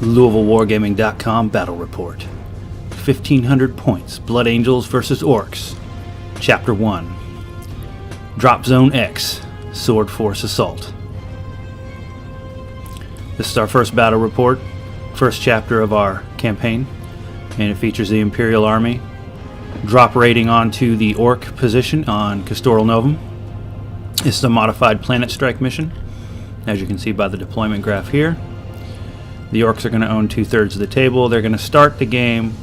LouisvilleWargaming.com Battle Report. 1,500 points. Blood Angels versus Orks. Chapter 1. Drop Zone X. Sword Force Assault. This is our first battle report, first chapter of our campaign, and it features the Imperial Army drop raiding onto the Ork position on Kastorel-Novem. This is a modified planet strike mission, as you can see by the deployment graph here. The Orks are going to own 2/3 of the table. They're going to start the game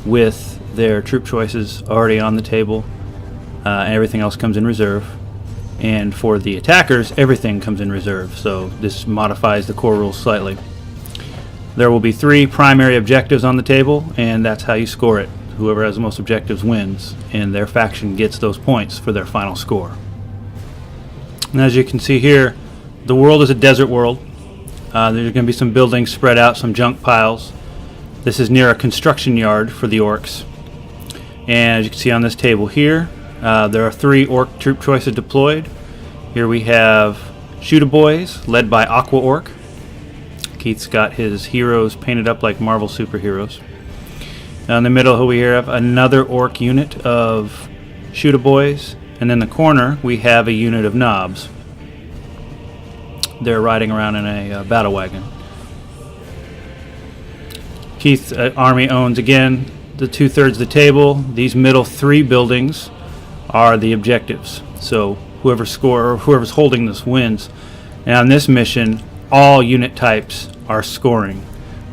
with their troop choices already on the table, and everything else comes in reserve. And for the attackers, everything comes in reserve, so this modifies the core rules slightly. There will be 3 primary objectives on the table, and that's how you score it. Whoever has the most objectives wins, and their faction gets those points for their final score. And as you can see here, the world is a desert world. There's going to be some buildings spread out, some junk piles. This is near a construction yard for the Orks. And as you can see on this table here, there are 3 Ork troop choices deployed. Here we have Shooter Boys, led by Aqua Ork. Keith's got his heroes painted up like Marvel superheroes. Now in the middle we have another Ork unit of Shooter Boys. And in the corner we have a unit of Knobs. They're riding around in a battle wagon. Keith's army owns, again, the 2/3 of the table. These middle 3 buildings are the objectives. So whoever's holding this wins. Now in this mission, all unit types are scoring,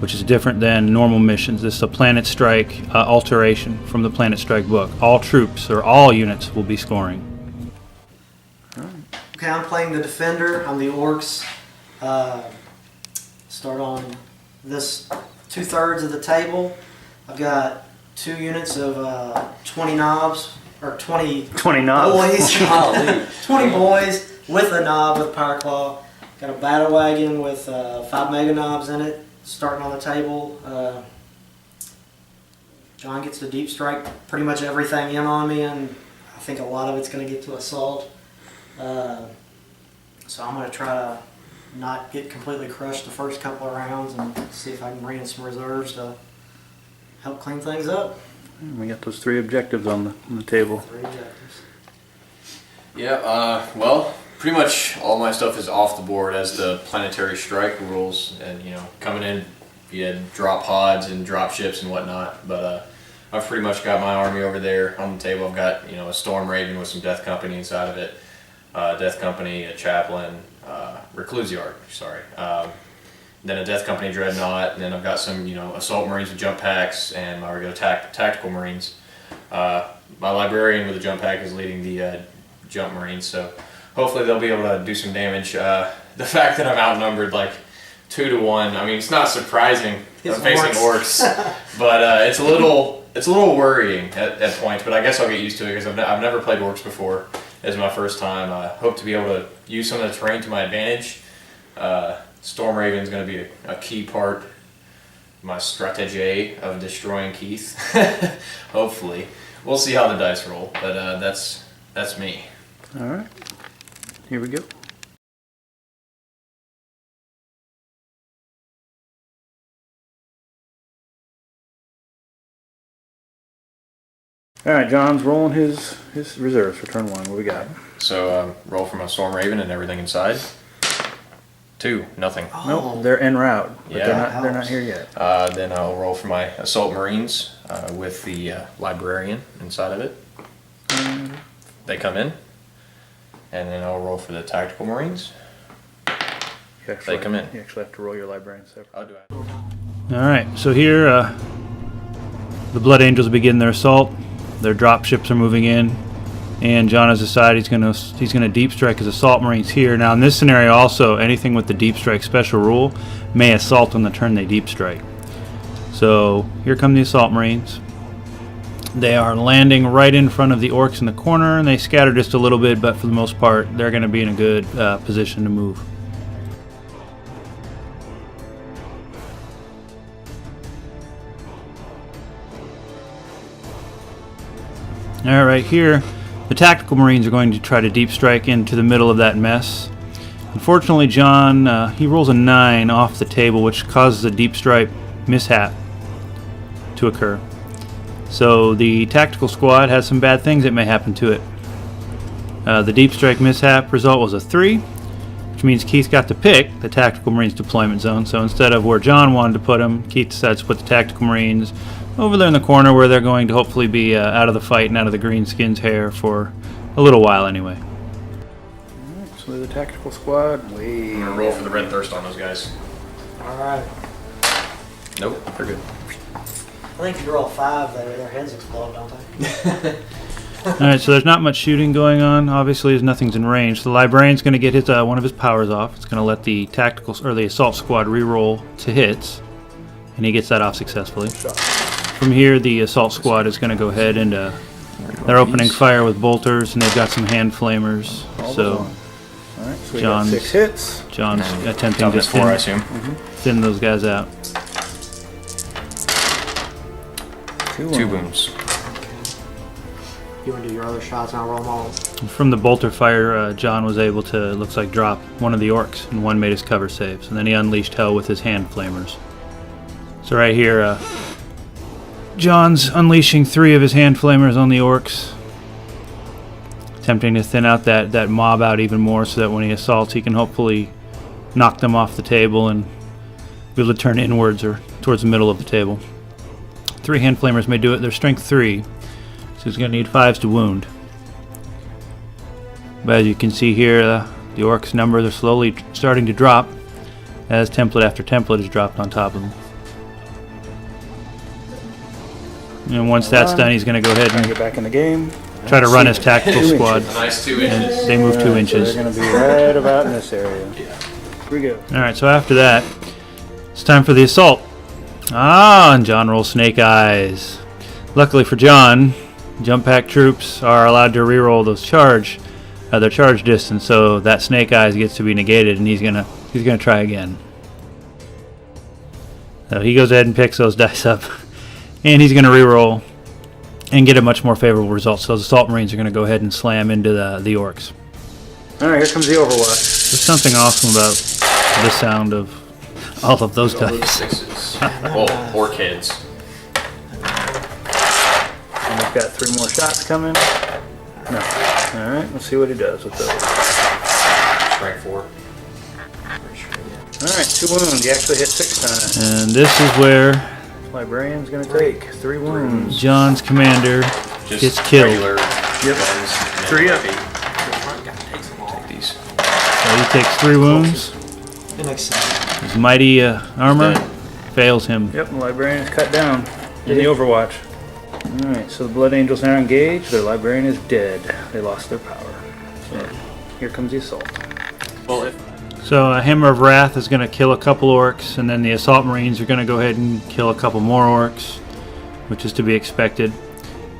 which is different than normal missions. This is a Planet Strike alteration from the Planet Strike book. All troops, or all units, will be scoring. Okay, I'm playing the Defender. I'm the Orks. Start on this 2/3 of the table. I've got 2 units of 20 knobs, or 20 knobs. Boys. 20 boys with a knob with Power Claw. Got a battle wagon with 5 mega knobs in it, starting on the table. John gets to deep strike pretty much everything in on me, and I think a lot of it's going to get to assault. So I'm going to try to not get completely crushed the first couple of rounds and see if I can bring in some reserves to help clean things up. We got those 3 objectives on the table. 3 objectives. Yeah, well, pretty much all my stuff is off the board as the planetary strike rules, and coming in, you had drop pods and drop ships and whatnot. But I've pretty much got my army over there on the table. I've got a Storm Raven with some Death Company inside of it. Death Company, a Chaplain, Reclusiarch, sorry. Then a Death Company Dreadnought, and then I've got some, Assault Marines with jump packs and my regular Tactical Marines. My Librarian with a jump pack is leading the Jump Marines, so hopefully they'll be able to do some damage. The fact that I'm outnumbered like 2 to 1, I mean, it's not surprising I'm facing Orks, but it's a little worrying at points. But I guess I'll get used to it because I've never played Orks before. It's my first time. I hope to be able to use some of the terrain to my advantage. Storm Raven is going to be a key part of my strategy of destroying Keith. Hopefully, we'll see how the dice roll. But that's me. All right, here we go. All right, John's rolling his reserves for turn 1. What we got? So roll for my Storm Raven and everything inside. 2, nothing. Oh. Nope, they're en route, but Yeah. they're not here yet. Then I'll roll for my Assault Marines with the Librarian inside of it. They come in. And then I'll roll for the Tactical Marines. They come in. You actually have to roll your Librarian separate. I'll do it. All right, so here the Blood Angels begin their assault. Their drop ships are moving in, and John has decided he's gonna deep strike his Assault Marines here. Now in this scenario, also anything with the deep strike special rule may assault on the turn they deep strike. So here come the Assault Marines. They are landing right in front of the Orks in the corner, and they scatter just a little bit, but for the most part, they're going to be in a good position to move. All right, here, the Tactical Marines are going to try to deep strike into the middle of that mess. Unfortunately, John, he rolls a 9 off the table, which causes a deep stripe mishap to occur. So the tactical squad has some bad things that may happen to it. The deep strike mishap result was a 3, which means Keith got to pick the Tactical Marines deployment zone. So instead of where John wanted to put them, Keith decides to put the Tactical Marines over there in the corner where they're going to hopefully be out of the fight and out of the Greenskins' hair for a little while anyway. Alright, so the tactical squad, I'm gonna roll for the red thirst on those guys. Alright. Nope, they're good. I think if you roll 5, their heads explode, don't they? Alright, so there's not much shooting going on. Obviously, nothing's in range. The Librarian's going to get his one of his powers off. It's going to let the tactical or the assault squad re-roll to hits, and he gets that off successfully. From here, the assault squad is going to go ahead and they're opening fire with bolters, and they've got some hand flamers. So alright, so we got 6 hits. John's attempting to 4, I assume. thin those guys out. 2 2 wounds. You want to do your other shots and I'll roll them all. From the bolter fire, John was able to, looks like, drop one of the orcs, and one made his cover saves. And then he unleashed hell with his hand flamers. So right here, John's unleashing 3 of his hand flamers on the orcs, attempting to thin out that mob out even more so that when he assaults, he can hopefully knock them off the table and be able to turn inwards or towards the middle of the table. 3 hand flamers may do it. They're strength 3. So he's going to need 5s to wound. But as you can see here, the orcs' numbers are slowly starting to drop as template after template is dropped on top of them. And once that's done, he's going to go ahead and get back in the game. try to run his tactical squad. A nice 2 inches. And they move 2 So inches. they're going to be right about in this area. Yeah. Here we go. Alright, so after that, it's time for the assault. Ah, and John rolls snake eyes. Luckily for John, jump pack troops are allowed to reroll those their charge distance, so that snake eyes gets to be negated, and he's gonna try again. So he goes ahead and picks those dice up, and he's gonna reroll and get a much more favorable result. So the assault marines are gonna go ahead and slam into the orcs. Alright, here comes the Overwatch. There's something awesome about the sound of all of those All those dice. 6s. Well, or kids. And we've got 3 more shots coming. No. Alright, let's see what he does with those. Strength 4. Alright, 2 wounds. He actually hit 6 times. And this is where Librarian's gonna take 3 wounds. John's commander Just gets killed. regular Yep. ones. 3 up. Take these. So he takes 3 wounds. It makes sense. His mighty armor fails him. Yep, the Librarian is cut down in the Overwatch. Alright, so the Blood Angels now engaged. Their Librarian is dead. They lost their power. So here comes the assault. Well, So a Hammer of Wrath is going to kill a couple orcs, and then the Assault Marines are going to go ahead and kill a couple more orcs, which is to be expected.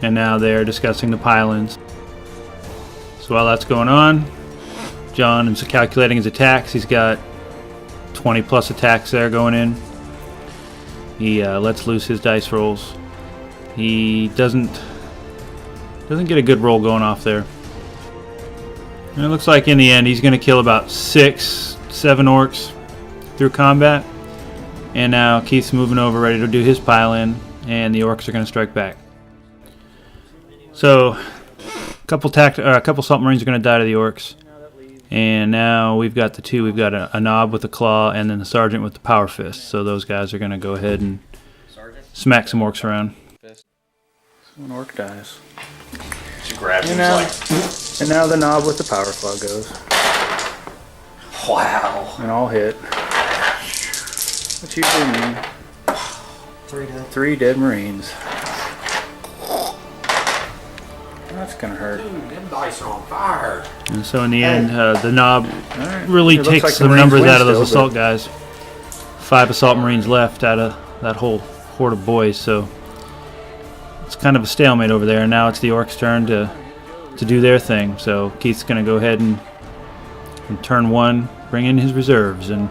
And now they're discussing the pylons. So while that's going on, John is calculating his attacks. He's got 20 plus attacks there going in. He lets loose his dice rolls. He doesn't get a good roll going off there. And it looks like in the end he's going to kill about 6, 7 orcs through combat. And now Keith's moving over, ready to do his pile-in, and the orcs are going to strike back. So a couple assault marines are going to die to the orcs. And now we've got the 2. We've got a knob with the claw, and then the sergeant with the power fist. So those guys are going to go ahead and smack some orcs around. One orc dies. she grabs him. And Like, and now the knob with the power claw goes. wow. And all hit. Which usually mean 3 dead. 3 dead Marines. That's gonna hurt. Dude, them dice are on fire. And so in the end, the knob Alright. really It looks takes like the some Marines numbers win out of those still, assault guys. 5 assault marines left out of that whole horde of boys, so it's kind of a stalemate over there. And now it's the orcs' turn to do their thing. So Keith's going to go ahead and turn 1, bring in his reserves, and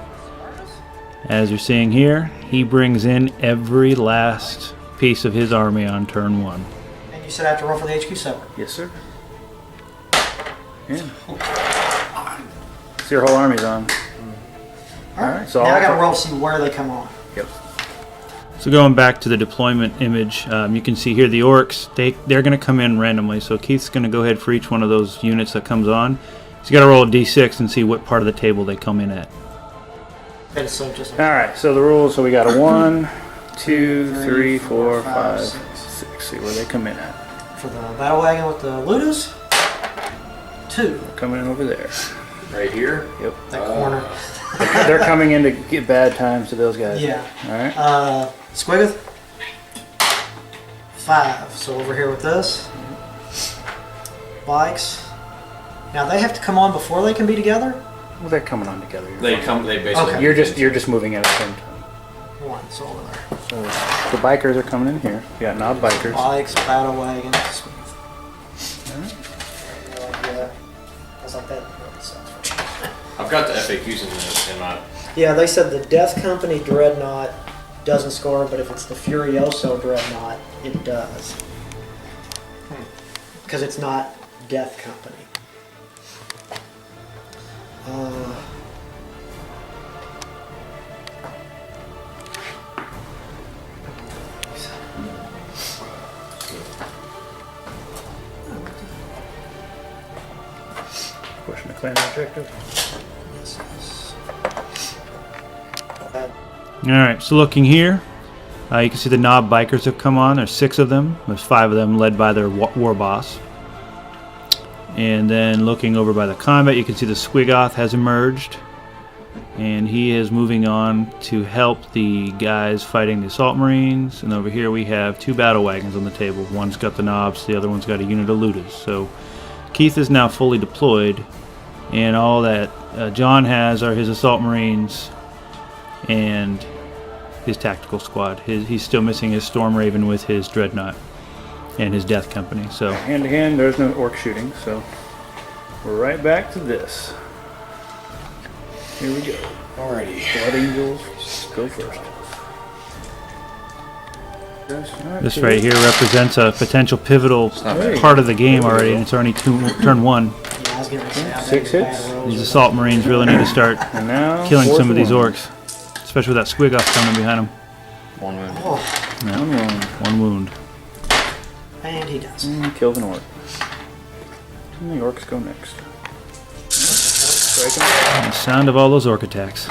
as you're seeing here, he brings in every last piece of his army on turn 1. And you said I have to roll for the HQ separate. Yes, sir. Yeah. your whole army's on. All right. so now I'll I gotta put- roll to see where they come on. Yep. So going back to the deployment image, you can see here the orcs, they're going to come in randomly. So Keith's going to go ahead for each one of those units that comes on. He's got to roll a d6 and see what part of the table they come in at. And so just All right. So the rules. So we got a 1, 2, 3, 4, 5, 6. See where they come in at. for the battle wagon with the looters. 2. Coming in over there. Right here. Yep. That corner. They're coming in to get bad times to those guys. Yeah. All right. Squiggeth. 5. So over here with this. Bikes. Now they have to come on before they can be together. Well, they're coming on together. They basically. Okay. You're just moving at the same time. 1. So over there. So the bikers are coming in here. You got knob bikers. Bikes, battle wagon, Squiggeth. Alright. Yeah. I was like that. I've got the FAQs in my. Yeah, they said the Death Company Dreadnought doesn't score, but if it's the Furioso Dreadnought, it does. Because it's not Death Company. Pushing the clan objective. Alright, so looking here, you can see the knob bikers have come on. There's 6 of them. There's 5 of them led by their war boss. And then looking over by the combat, you can see the Squiggoth has emerged. And he is moving on to help the guys fighting the Assault Marines. And over here we have 2 battle wagons on the table. One's got the knobs, the other one's got a unit of looters. So Keith is now fully deployed. And all that John has are his Assault Marines and his tactical squad. He's still missing his Storm Raven with his Dreadnought and his Death Company. So Hand to hand, there's no orc shooting, so we're right back to this. Here we go. Alrighty. Blood Angels, go first. this right here represents a potential pivotal bad. part of the game already, and it's already turn 1. Yeah, I was getting ready to say, I 6 think hits. bad rolls These are- Assault Marines really need to start And now killing fourth some of these one. orcs, especially with that Squiggoth coming behind him. One wound. Oh, Yeah, One wound. 1 wound. and he does. Kills an orc. And the orcs go next. Strike 'em. And the sound of all those orc attacks.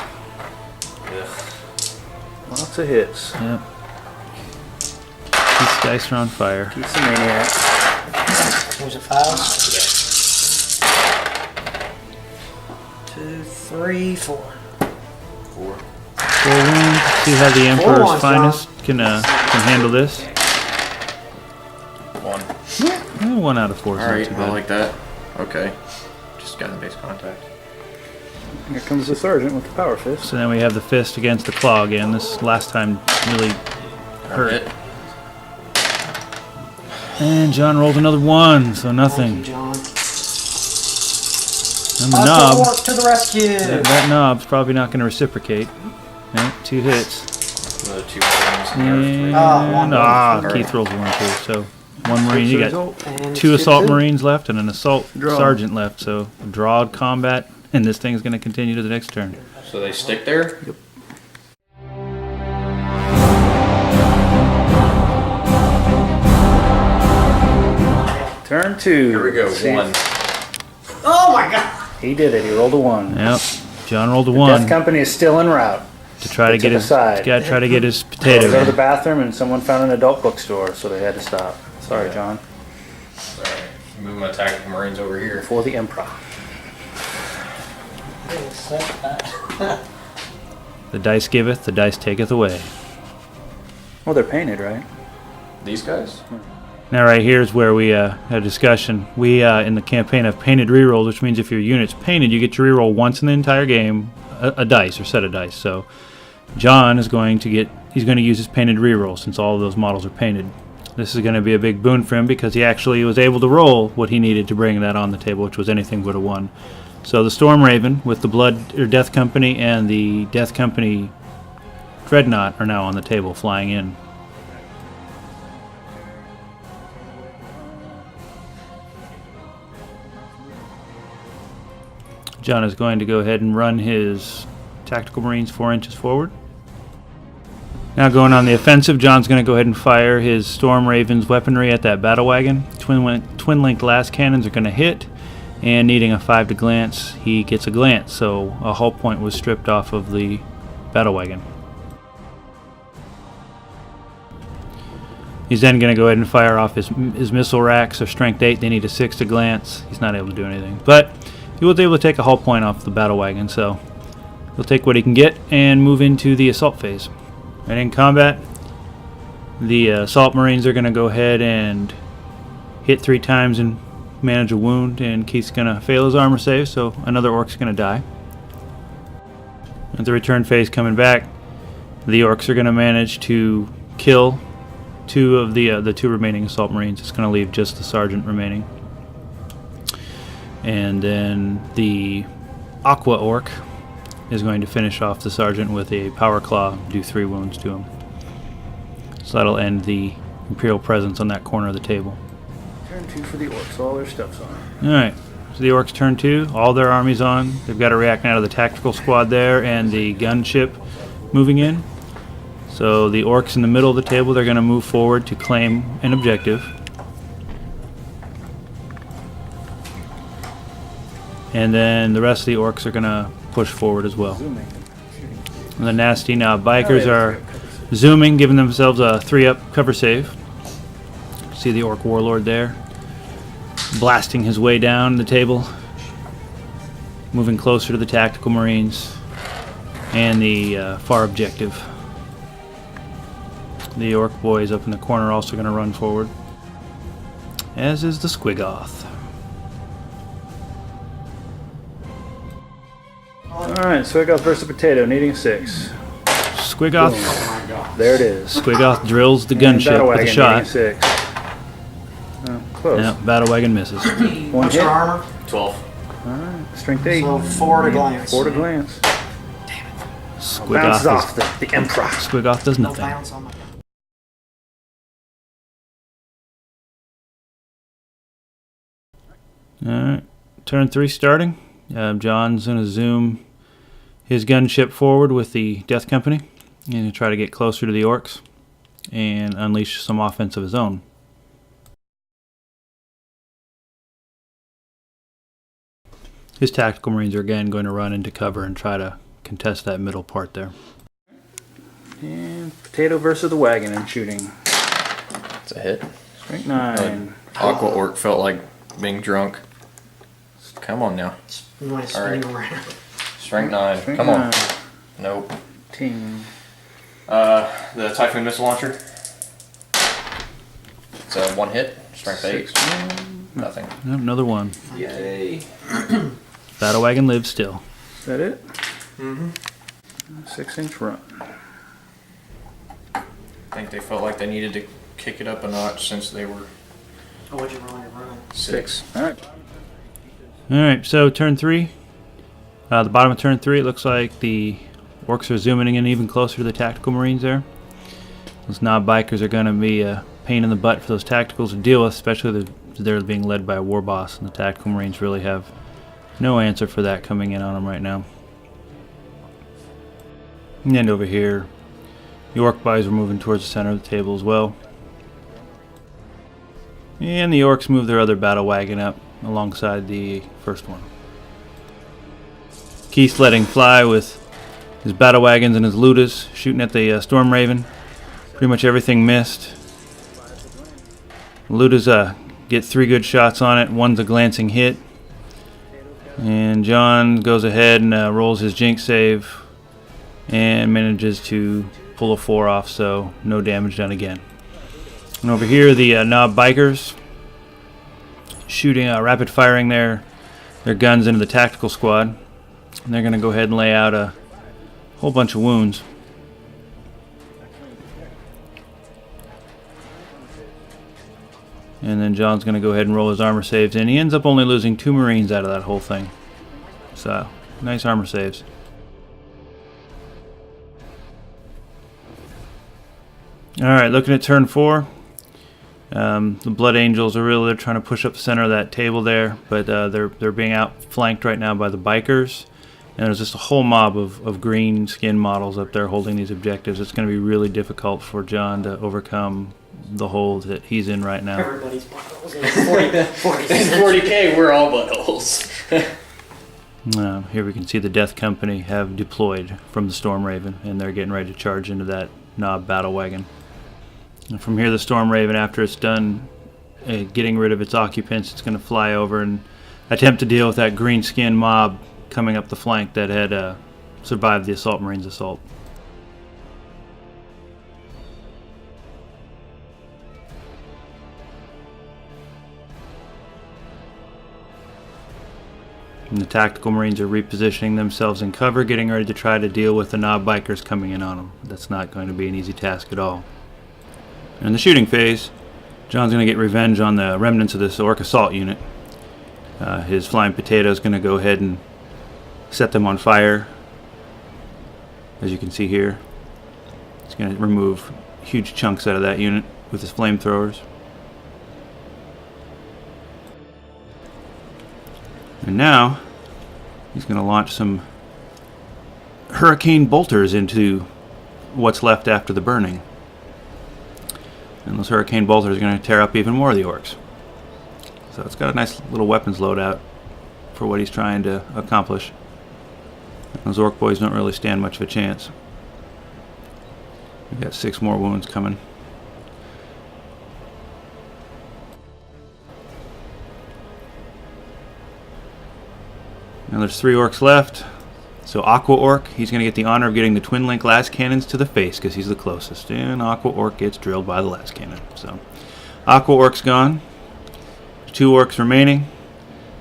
Lots of hits. Yep. These dice are on fire. Keeps the maniac. Was it 5? 2, 3, 4. 4. 4 wounds. See how the Emperor's wounds, finest can handle this. 1. 1 out of 4 is not Alright, too I bad. like that. Okay. Just got in base contact. Here comes the sergeant with the power fist. So then we have the fist against the claw again. This last time really hurt. Hit. And John rolled another 1, so Thank nothing. you, John. And the Us knob, orc to the rescue! that knob's probably not going to reciprocate. Yep, 2 hits. Another 2 wounds. And one. Keith rolls 1 too. So 1 Marine. You got And 2 it's Assault 2-2. Marines left and an Assault Draw. Sergeant left. So draw combat, and this thing's going to continue to the next turn. So they stick there? Yep. Turn 2. Here we go. See, 1. Oh my god! He did it. He rolled a 1. Yep. John rolled a Death 1 Company is still en route. to try to They get took his. a side. Got to try to get his They potato. go to the in. bathroom and someone found an adult bookstore, so they had to stop. Sorry, John. Alright. Move my tactical marines over here. For the Emperor. The dice giveth, the dice taketh away. Well, they're painted, right? These guys? Now right here is where we had a discussion. We in the campaign have painted rerolls, which means if your unit's painted, you get to reroll once in the entire game a dice or set of dice. So John is going to use his painted reroll since all of those models are painted. This is going to be a big boon for him because he actually was able to roll what he needed to bring that on the table, which was anything but a 1. So the Storm Raven with the Death Company and the Death Company Dreadnought are now on the table, flying in. John is going to go ahead and run his tactical marines 4 inches forward. Now going on the offensive, John's going to go ahead and fire his Storm Raven's weaponry at that battle wagon. Twin-link glass cannons are going to hit, and needing a 5 to glance, he gets a glance, so a hull point was stripped off of the battle wagon. He's then going to go ahead and fire off his missile racks. They're strength 8, they need a 6 to glance. He's not able to do anything, but he was able to take a hull point off the battle wagon, so he'll take what he can get and move into the assault phase. And in combat, the assault marines are going to go ahead and hit 3 times and manage a wound, and Keith's going to fail his armor save, so another Ork's going to die. At the return phase coming back, the Orks are going to manage to kill 2 of the 2 remaining assault marines. It's going to leave just the sergeant remaining. And then the Aqua Ork is going to finish off the sergeant with a power claw, do 3 wounds to him. So that'll end the Imperial presence on that corner of the table. Turn 2 for the Orks. All their stuff's on. Alright, so the Orks turn 2, all their armies on. They've got a react now to the tactical squad there and the gunship moving in. So the Orks in the middle of the table, they're going to move forward to claim an objective. And then the rest of the Orks are going to push forward as well. Zooming. And the nasty now bikers are zooming, giving themselves a 3-up cover save. See the Ork warlord there, blasting his way down the table, moving closer to the tactical marines and the far objective. The Ork boys up in the corner are also going to run forward, as is the Squiggoth. Alright, Squiggoth versus Potato, needing a 6. Squiggoth, Oh my god. There it is. Squiggoth drills the And gunship battle with a wagon, shot. needing a 6. Oh, close. Yeah, battle wagon misses. One What's hit. your armor? 12. Alright, strength 8. So 4 to glance. 4 to glance. Squiggoth, Bounces off the Emperor. Squiggoth does No nothing. bounce on my gun. Alright, turn 3 starting. John's going to zoom his gunship forward with the Death Company and to try to get closer to the Orks and unleash some offense of his own. His tactical marines are again going to run into cover and try to contest that middle part there. And Potato versus the wagon and shooting. It's a hit. Strength 9. Aqua Ork felt like being drunk. Come on now. Noise spinning around. Strength 9. Strength Come on. 9. Nope. Team. The Typhoon missile launcher. It's a 1 hit. Strength 8. 6. Nothing. Nope, another one. Yay. Battle wagon lives still. Is that it? Mm-hmm. 6-inch run. I think they felt like they needed to kick it up a notch since they were Oh, what'd you roll your run? 6. Alright. Alright, so turn 3. The bottom of turn 3, it looks like the Orks are zooming in even closer to the tactical marines there. Those knob bikers are going to be a pain in the butt for those tacticals to deal with, especially they're being led by a war boss, and the tactical marines really have no answer for that coming in on them right now. And over here, the Ork boys are moving towards the center of the table as well. And the Orks move their other battle wagon up alongside the first one. Keith's letting fly with his battle wagons and his Ludas, shooting at the Storm Raven. Pretty much everything missed. Ludas get 3 good shots on it. One's a glancing hit. And John goes ahead and rolls his Jinx save and manages to pull a 4 off, so no damage done again. And over here, the Knob Bikers shooting, rapid firing their guns into the tactical squad. And they're going to go ahead and lay out a whole bunch of wounds. And then John's going to go ahead and roll his armor saves, and he ends up only losing 2 Marines out of that whole thing. So, nice armor saves. Alright, looking at turn 4. The Blood Angels they're trying to push up the center of that table there, but they're being outflanked right now by the bikers. And there's just a whole mob of green skin models up there holding these objectives. It's going to be really difficult for John to overcome the hole that he's in right now. Everybody's buttholes. 40K, we're all buttholes. Here we can see the Death Company have deployed from the Storm Raven, and they're getting ready to charge into that Nob battle wagon. And from here, the Storm Raven, after it's done getting rid of its occupants, it's going to fly over and attempt to deal with that green skin mob coming up the flank that had survived the Assault Marines' assault. And the Tactical Marines are repositioning themselves in cover, getting ready to try to deal with the Nob bikers coming in on them. That's not going to be an easy task at all. In the shooting phase, John's going to get revenge on the remnants of this Ork assault unit. His Flying Potato is going to go ahead and set them on fire. As you can see here, he's going to remove huge chunks out of that unit with his flamethrowers. And now he's going to launch some hurricane bolters into what's left after the burning. And those hurricane bolters are going to tear up even more of the Orks. So it's got a nice little weapons loadout for what he's trying to accomplish. And those Ork boys don't really stand much of a chance. We've got 6 more wounds coming. Now there's 3 Orks left. So Aqua Ork, he's going to get the honor of getting the Twin Link las cannons to the face because he's the closest. And Aqua Ork gets drilled by the las cannon. So Aqua Ork's gone. 2 Orks remaining.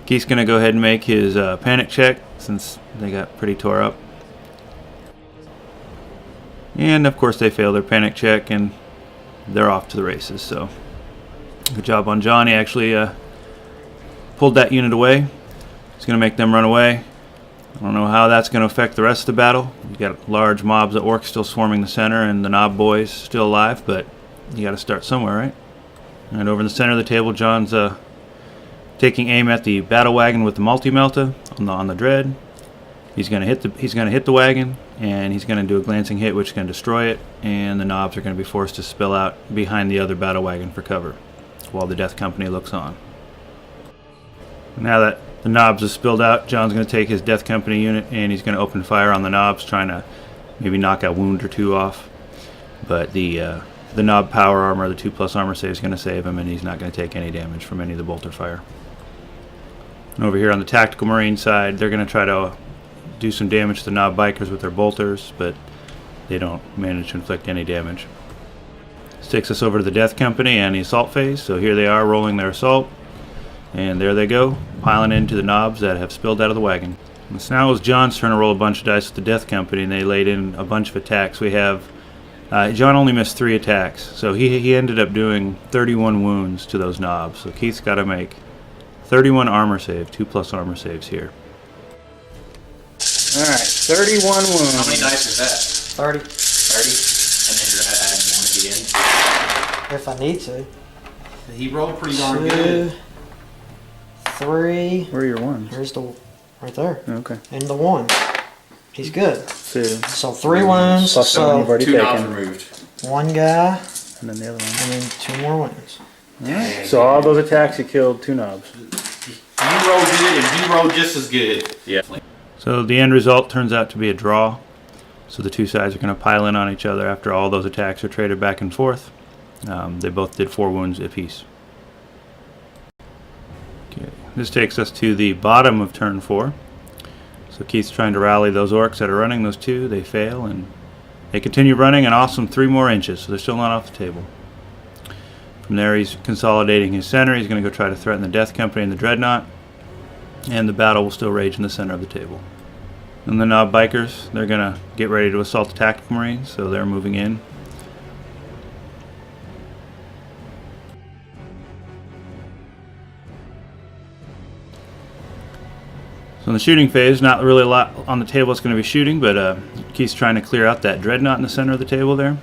Keith's going to go ahead and make his panic check since they got pretty tore up. And of course they fail their panic check and they're off to the races. So good job on John. He actually pulled that unit away. He's going to make them run away. I don't know how that's going to affect the rest of the battle. You've got large mobs of Orks still swarming the center and the Nob boys still alive, but you got to start somewhere, right? And over in the center of the table, John's taking aim at the battle wagon with the multi-melta on the dread. He's going to hit the wagon, and he's going to do a glancing hit, which is going to destroy it. And the Nobs are going to be forced to spill out behind the other battle wagon for cover, while the Death Company looks on. Now that the Nobs have spilled out, John's going to take his Death Company unit, and he's going to open fire on the Nobs, trying to maybe knock a wound or 2 off. But the Nob power armor, the 2+ armor save, is going to save him, and he's not going to take any damage from any of the bolter fire. And over here on the Tactical Marine side, they're going to try to do some damage to the Nob bikers with their bolters, but they don't manage to inflict any damage. This takes us over to the Death Company and the assault phase. So here they are rolling their assault, and there they go, piling into the Nobs that have spilled out of the wagon. And so now it was John's turn to roll a bunch of dice with the Death Company, and they laid in a bunch of attacks. We have John only missed 3 attacks, so he ended up doing 31 wounds to those Nobs. So Keith's got to make 31 armor save, 2+ armor saves here. Alright, 31 wounds. How many dice is that? 30. 30? And then you're going to add 1 at the end? If I need to. He rolled pretty darn 2, good. 3. Where are your ones? Here's the right there. Okay. And the 1. He's good. 2. So 3 wounds. Plus the one you've So already 2 knobs taken. removed. 1 guy, And then the other one. and then 2 more wounds. Alright. So all those attacks you killed 2 Nobs. You rolled good and he rolled just as good. Yeah. So the end result turns out to be a draw. So the 2 sides are going to pile in on each other after all those attacks are traded back and forth. They both did 4 wounds apiece. Okay. This takes us to the bottom of turn 4. So Keith's trying to rally those Orks that are running, those 2. They fail, and they continue running an awesome 3 more inches, so they're still not off the table. From there, he's consolidating his center. He's going to go try to threaten the Death Company and the Dreadnought, and the battle will still rage in the center of the table. And the Nob bikers, they're going to get ready to assault the Tactical Marines, so they're moving in. So in the shooting phase, not really a lot on the table that's going to be shooting, but Keith's trying to clear out that Dreadnought in the center of the table there.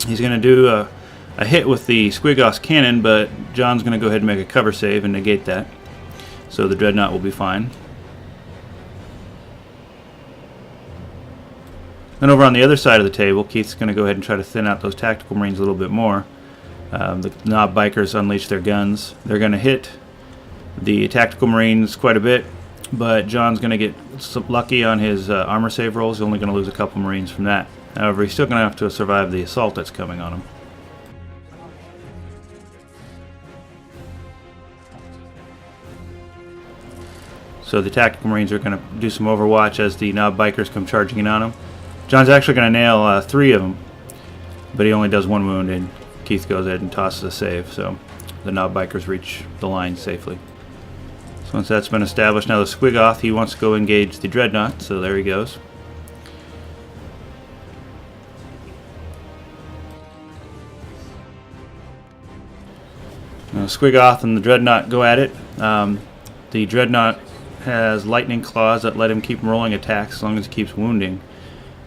He's going to do a a hit with the Squigoth's cannon, but John's going to go ahead and make a cover save and negate that. So the Dreadnought will be fine. Then over on the other side of the table, Keith's going to go ahead and try to thin out those tactical marines a little bit more. The Knob Bikers unleash their guns. They're going to hit the tactical marines quite a bit, but John's going to get lucky on his armor save rolls. He's only going to lose a couple marines from that. However, he's still going to have to survive the assault that's coming on him. So the tactical marines are going to do some overwatch as the Knob Bikers come charging in on him. John's actually going to nail 3 of them, but he only does 1 wound, and Keith goes ahead and tosses a save, so the Knob Bikers reach the line safely. So once that's been established, now the Squigoth, he wants to go engage the Dreadnought, so there he goes. Now Squigoth and the Dreadnought go at it. The Dreadnought has lightning claws that let him keep rolling attacks as long as he keeps wounding.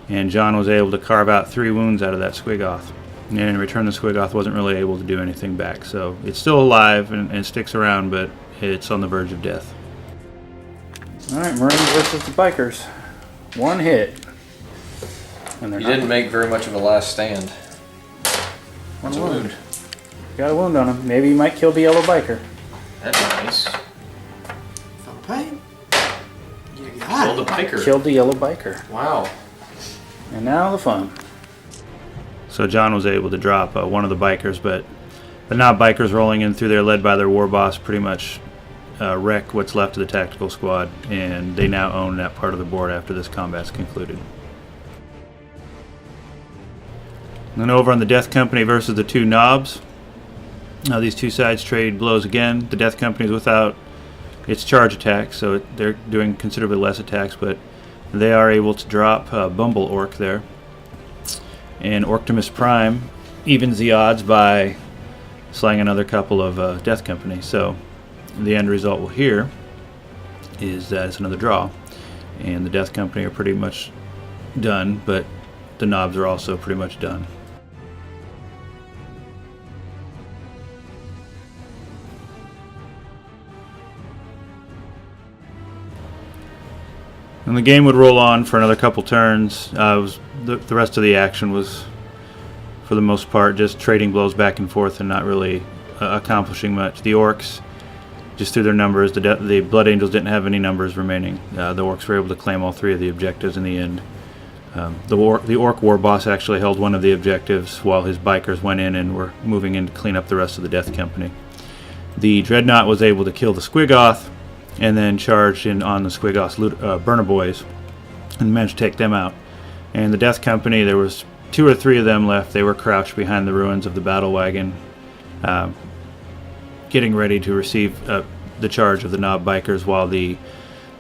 And John was able to carve out 3 wounds out of that Squigoth. And in return, the Squigoth wasn't really able to do anything back. So it's still alive and sticks around, but it's on the verge of death. Alright, Marines versus the Bikers. 1 hit. And they're He not- didn't make very much of a last stand. One wound. Got a wound on him. Maybe he might kill the yellow biker. That's nice. Fun pain. You Killed got the it. biker. Killed the yellow biker. Wow. And now the fun. So John was able to drop one of the bikers, but the Knob Bikers rolling in through there, led by their war boss, pretty much wreck what's left of the tactical squad, and they now own that part of the board after this combat's concluded. And then over on the Death Company versus the 2 Knobs. Now these 2 sides trade blows again. The Death Company is without its charge attack, so they're doing considerably less attacks, but they are able to drop Bumble Ork there. And Orktimus Prime evens the odds by slaying another couple of Death Company. So the end result here is that it's another draw. And the Death Company are pretty much done, but the Knobs are also pretty much done. And the game would roll on for another couple turns. The rest of the action was, for the most part, just trading blows back and forth and not really accomplishing much. The Orks, just through their numbers, the Blood Angels didn't have any numbers remaining. The Orks were able to claim all 3 of the objectives in the end. The Ork war boss actually held one of the objectives while his bikers went in and were moving in to clean up the rest of the Death Company. The Dreadnought was able to kill the Squigoth and then charged in on the Squigoth's burner boys and managed to take them out. And the Death Company, there was 2 or 3 of them left. They were crouched behind the ruins of the battle wagon, getting ready to receive the charge of the Knob Bikers, while the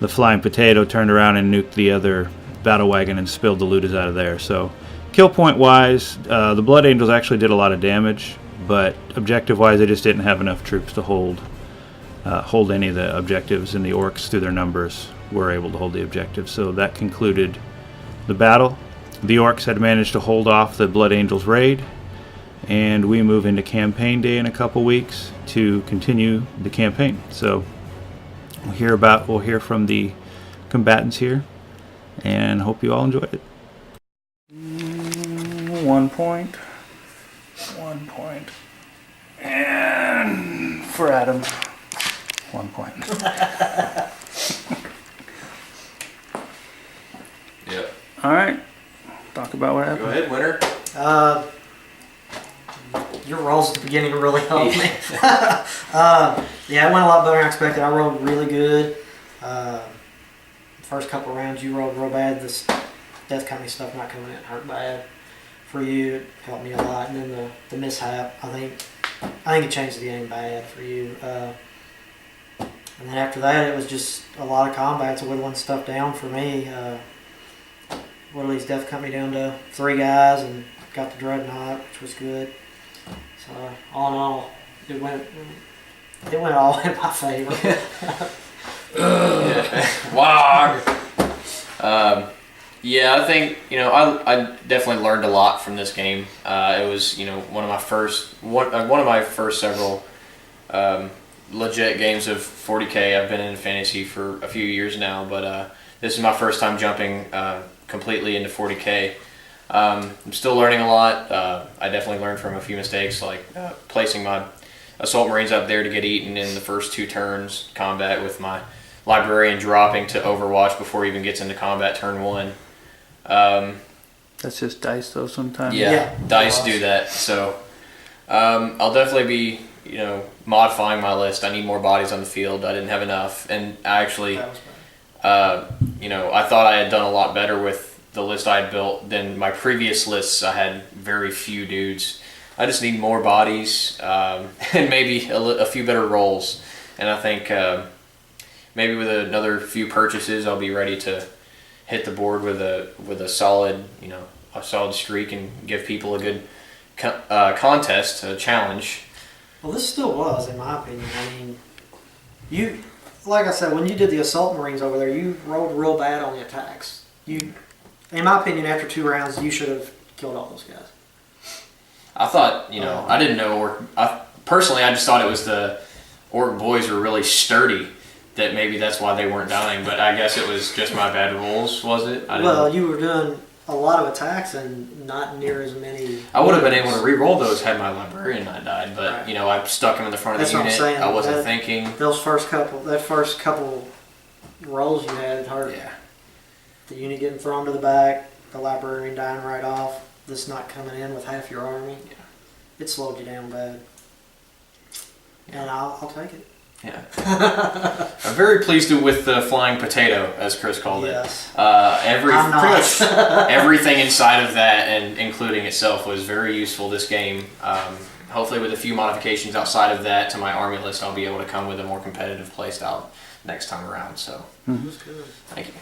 Flying Potato turned around and nuked the other battle wagon and spilled the looters out of there. So kill point wise, the Blood Angels actually did a lot of damage, but objective wise they just didn't have enough troops to hold any of the objectives, and the Orks, through their numbers, were able to hold the objectives. So that concluded the battle. The Orks had managed to hold off the Blood Angels raid, and we move into campaign day in a couple weeks to continue the campaign. So we'll hear from the combatants here, and hope you all enjoyed it. 1 point. 1 point. And for Adam. 1 point. Yep. Alright. Talk about what Go happened. ahead, winner. Your rolls at the beginning really helped me. Yeah, it went a lot better than I expected. I rolled really good. First couple rounds you rolled real bad. This Death Company stuff not coming in hurt bad for you. It helped me a lot. And then the mishap, I think it changed the game bad for you. And then after that, it was just a lot of combats, whittling stuff down for me. Whittled these Death Company down to 3 guys and got the Dreadnought, which was good. So all in all, it went all in my favor. Wog. Yeah, I think I definitely learned a lot from this game. It was one of my first several legit games of 40K. I've been in fantasy for a few years now, but this is my first time jumping completely into 40K. I'm still learning a lot. I definitely learned from a few mistakes, like placing my Assault Marines up there to get eaten in the first 2 turns combat, with my Librarian dropping to Overwatch before he even gets into combat turn 1. That's just dice, though. Sometimes. Yeah, dice do that. So I'll definitely be modifying my list. I need more bodies on the field. I didn't have enough, and I actually That was bad. I thought I had done a lot better with the list I had built than my previous lists. I had very few dudes. I just need more bodies and maybe a few better rolls. And I think maybe with another few purchases, I'll be ready to hit the board with a solid solid streak and give people a good contest, a challenge. Well, this still was, in my opinion. I mean, you, like I said, when you did the Assault Marines over there, you rolled real bad on the attacks. In my opinion, after 2 rounds, you should have killed all those guys. I thought, I didn't know personally, I just thought it was the Ork boys were really sturdy, that maybe that's why they weren't dying, but I guess it was just my bad rolls, was it? You were doing a lot of attacks and not near as many. I would have been able to re-roll those had my Librarian not died, but Right. I stuck him in the front of That's the what I'm unit. saying. I wasn't thinking. That first couple rolls you had hurt. Yeah. The unit getting thrown to the back, the Librarian dying right off, this not coming in with half your army. Yeah. It slowed you down bad. And I'll take it. Yeah. I'm very pleased with the flying potato, as Chris called Yes. it. Pretty I'm not. much everything inside of that, and including itself, was very useful this game. Hopefully, with a few modifications outside of that to my army list, I'll be able to come with a more competitive playstyle next time around. So, It was good. thank you.